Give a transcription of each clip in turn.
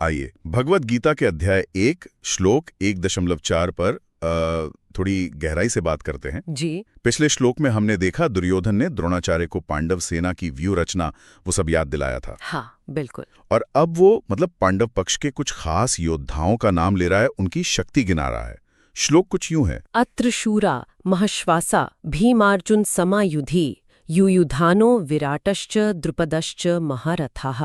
आइए भगवत गीता के अध्याय 1 श्लोक 1.4 पर थोड़ी गहराई से बात करते हैं। जी। पिछले श्लोक में हमने देखा दुर्योधन ने द्रोणाचार्य को पांडव सेना की व्यूह रचना वो सब याद दिलाया था। हाँ बिल्कुल। और अब वो पांडव पक्ष के कुछ खास योद्धाओं का नाम ले रहा है, उनकी शक्ति गिना रहा है। श्लोक कुछ यूं है, अत्र शूरा महश्वासा भीमार्जुन समायुधि युयुधानो विराटश्च द्रुपदश्च महारथाः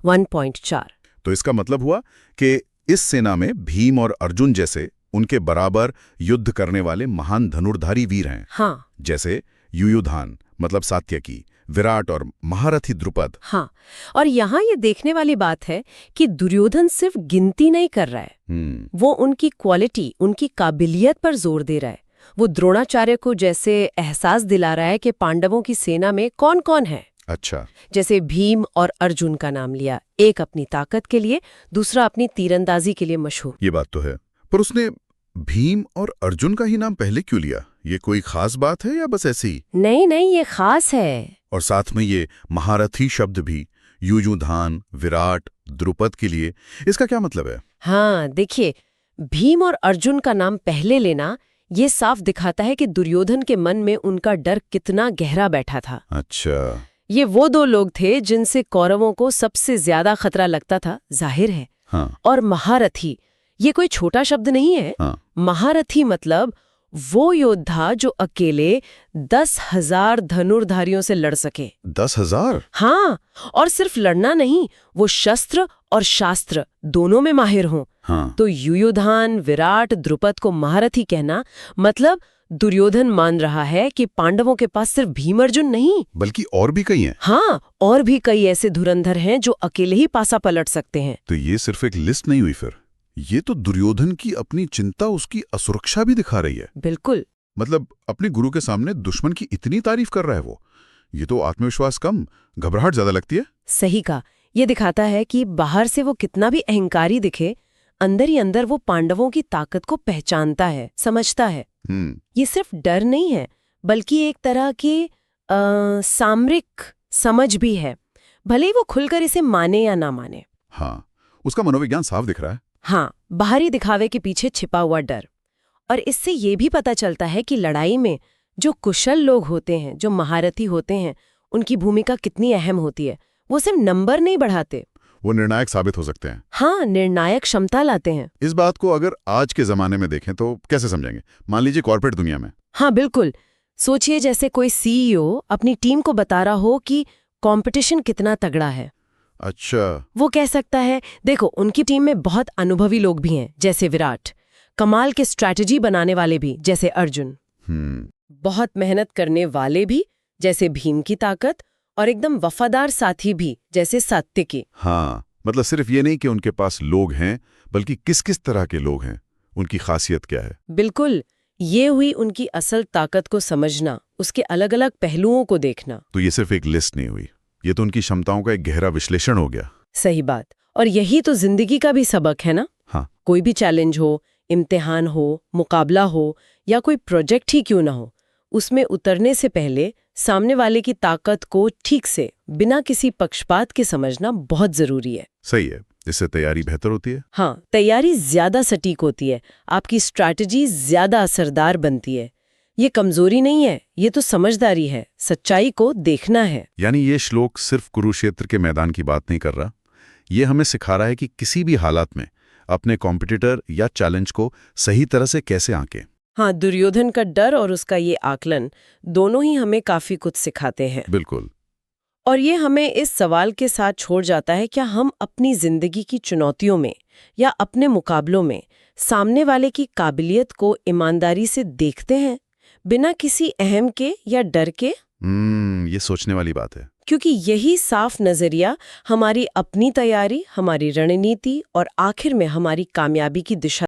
1.4। तो इसका मतलब हुआ कि इस सेना में भीम और अर्जुन जैसे उनके बराबर युद्ध करने वाले महान धनुर्धारी वीर हैं। हाँ। जैसे युयुधान मतलब सात्यकी, विराट और महारथी द्रुपद। हाँ, और यहाँ ये देखने वाली बात है कि दुर्योधन सिर्फ गिनती नहीं कर रहा है, वो उनकी क्वालिटी, उनकी काबिलियत पर जोर दे रहा है। वो द्रोणाचार्य को जैसे एहसास दिला रहा है कि पांडवों की सेना में कौन कौन है। अच्छा। जैसे भीम और अर्जुन का नाम लिया, एक अपनी ताकत के लिए, दूसरा अपनी तीरंदाजी के लिए मशहूर। ये बात तो है, पर उसने भीम और अर्जुन का ही नाम पहले क्यों लिया? ये कोई खास बात है या बस ऐसी? नहीं, ये खास है। और साथ में ये महारथी शब्द भी, युयुधान, विराट, द्रुपद के लिए, इसका क्या मतलब है? हाँ देखिए, भीम और अर्जुन का नाम पहले लेना ये साफ दिखाता है कि दुर्योधन के मन में उनका डर कितना गहरा बैठा था। अच्छा। ये वो दो लोग थे जिनसे कौरवों को सबसे ज्यादा खतरा लगता था, जाहिर है। हाँ। और महारथी, ये कोई छोटा शब्द नहीं है। हाँ। महारथी मतलब वो योद्धा जो अकेले 10,000 धनुर्धारियों से लड़ सके। 10,000? हाँ, और सिर्फ लड़ना नहीं, वो शस्त्र और शास्त्र दोनों में माहिर हों। हाँ। तो युयुधान, विराट, द्रुपद को महारथी कहना मतलब दुर्योधन मान रहा है कि पांडवों के पास सिर्फ भीम अर्जुन नहीं, बल्कि और भी कई हैं। हाँ, और भी कई ऐसे धुरंधर हैं जो अकेले ही पासा पलट सकते हैं। तो ये सिर्फ एक लिस्ट नहीं हुई, फिर ये तो दुर्योधन की अपनी चिंता, उसकी असुरक्षा भी दिखा रही है। बिल्कुल। मतलब अपने गुरु के सामने दुश्मन की इतनी तारीफ कर रहा है वो। ये तो आत्मविश्वास कम, घबराहट ज्यादा लगती है। सही कहा। ये दिखाता है कि बाहर से वो कितना भी अहंकारी दिखे, अंदर ही अंदर वो पांडवों की ताकत को पहचानता है, समझता है। ये सिर्फ डर नहीं है, बल्कि एक तरह की सामरिक समझ भी है, भले ही वो खुलकर इसे माने या ना माने। हाँ, उसका मनोविज्ञान साफ दिख रहा है। हाँ, बाहरी दिखावे के पीछे छिपा हुआ डर। और इससे ये भी पता चलता है कि लड़ाई में जो कुशल लोग होते हैं, जो महारथी होते हैं, उनकी भूमिका कितनी अहम होती है। वो सिर्फ नंबर नहीं बढ़ाते, वो निर्णायक साबित हो सकते हैं। हाँ, निर्णायक क्षमता लाते हैं। इस बात को अगर आज के जमाने में देखें तो कैसे समझेंगे? मान लीजिए कॉर्पोरेट दुनिया में। हाँ बिल्कुल। सोचिए जैसे कोई सीईओ अपनी टीम को बता रहा हो कि कंपटीशन कितना तगड़ा है। अच्छा। वो कह सकता है, देखो उनकी टीम में बहुत अनुभवी लोग भी हैं, जैसे विराट, कमाल के स्ट्रैटेजी बनाने वाले भी, जैसे अर्जुन, बहुत मेहनत करने वाले भी, जैसे भीम की ताकत, और एकदम वफादार साथी भी, जैसे सात्यकी। हाँ, मतलब सिर्फ ये नहीं कि उनके पास लोग हैं, बल्कि किस किस तरह के लोग हैं, उनकी खासियत क्या है। बिल्कुल, ये हुई उनकी असल ताकत को समझना, उसके अलग अलग पहलुओं को देखना। तो ये सिर्फ एक लिस्ट नहीं हुई, ये तो उनकी क्षमताओं का एक गहरा विश्लेषण हो गया। सही बात। और यही तो जिंदगी का भी सबक है ना। हाँ। कोई भी चैलेंज हो, इम्तिहान हो, मुकाबला हो, या कोई प्रोजेक्ट ही क्यों ना हो, उसमें उतरने से पहले सामने वाले की ताकत को ठीक से, बिना किसी पक्षपात के समझना बहुत जरूरी है। सही है, इससे तैयारी बेहतर होती है। हाँ, तैयारी ज्यादा सटीक होती है, आपकी स्ट्रैटेजी ज्यादा असरदार बनती है। ये कमजोरी नहीं है, ये तो समझदारी है, सच्चाई को देखना है। यानी ये श्लोक सिर्फ कुरुक्षेत्र के मैदान की बात नहीं कर रहा, ये हमें सिखा रहा है कि किसी भी हालात में अपने कॉम्पिटिटर या चैलेंज को सही तरह से कैसे आंकें। हाँ, दुर्योधन का डर और उसका ये आकलन दोनों ही हमें काफी कुछ सिखाते हैं। बिल्कुल। और ये हमें इस सवाल के साथ छोड़ जाता है, क्या हम अपनी जिंदगी की चुनौतियों में या अपने मुकाबलों में सामने वाले की काबिलियत को ईमानदारी से देखते हैं, बिना किसी अहम के या डर के? ये सोचने वाली बात है। क्योंकि यही साफ नजरिया हमारी अपनी तैयारी, हमारी रणनीति और आखिर में हमारी कामयाबी की दिशा